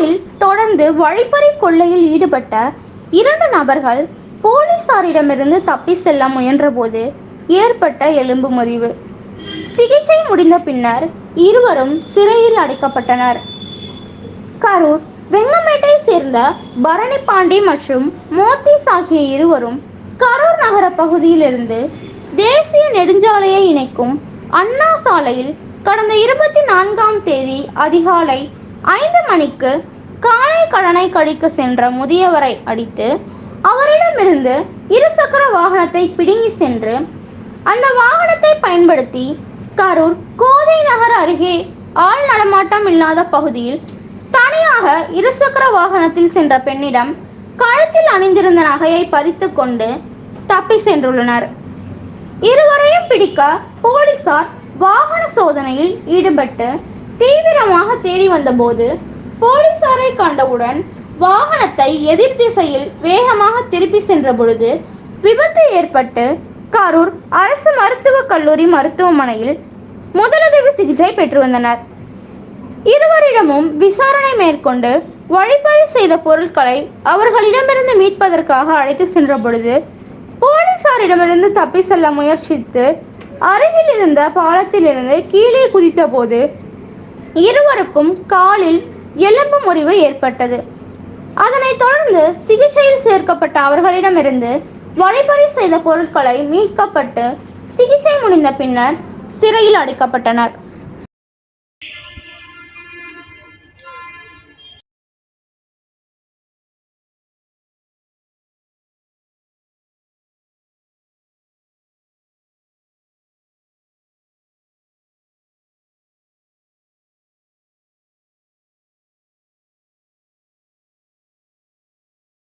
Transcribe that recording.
காரில் தொடர்ந்து வழிப்பறி கொள்ளையில் ஈடுபட்ட 2 நபர்கள் போலீசாரிடமிருந்து தப்பி செல்ல முயன்றபோது ஏற்பட்ட எலும்பு முறிவு. சிகிச்சை முடிந்த பின்னர் இருவரும் சிறையில் அடைக்கப்பட்டனர். கரூர் வெங்கமேட்டை சேர்ந்த பரணி பாண்டி மற்றும் மோத்திஸ் ஆகிய இருவரும் கரூர் நகர பகுதியிலிருந்து தேசிய நெடுஞ்சாலையை இணைக்கும் அண்ணா சாலையில் கடந்த 24ஆம் தேதி அதிகாலை 5 மணிக்கு காலை கடனை கழிக்க சென்ற முதியவரை அடித்து அவரிடமிருந்து இருசக்கர வாகனத்தை பிடுங்கி சென்று அந்த வாகனத்தை பயன்படுத்தி கரூர் கோதை நகர் அருகே ஆள் நடமாட்டம் இல்லாத பகுதியில் தனியாக இருசக்கர வாகனத்தில் சென்ற பெண்ணிடம் கழுத்தில் அணிந்திருந்த நகையை பறித்து கொண்டு தப்பி சென்றுள்ளனர். இருவரையும் பிடிக்க போலீசார் வாகன சோதனையில் ஈடுபட்டு தீவிரமாக தேடி வந்தபோது போலீசாரை கண்டவுடன் வாகனத்தை எதிர் திசையில் வேகமாக திருப்பி சென்ற பொழுது விபத்து ஏற்பட்டு கரூர் அரசு மருத்துவக் கல்லூரி மருத்துவமனையில் முதலுதவி சிகிச்சை பெற்று வந்தனர். இருவரிடமும் விசாரணை மேற்கொண்டு வழிப்பறி செய்த பொருட்களை அவர்களிடமிருந்து மீட்பதற்காக அழைத்து சென்ற பொழுது போலீசாரிடமிருந்து தப்பி செல்ல முயற்சித்து அருகில் இருந்த பாலத்திலிருந்து கீழே குதித்த போது இருவருக்கும் காலில் எலும்பு முறிவு ஏற்பட்டது. அதனைத் தொடர்ந்து சிகிச்சையில் சேர்க்கப்பட்ட அவர்களிடமிருந்து வழிப்பறி செய்த பொருட்களை மீட்கப்பட்டு சிகிச்சை முடிந்த பின்னர் சிறையில் அடைக்கப்பட்டனர்.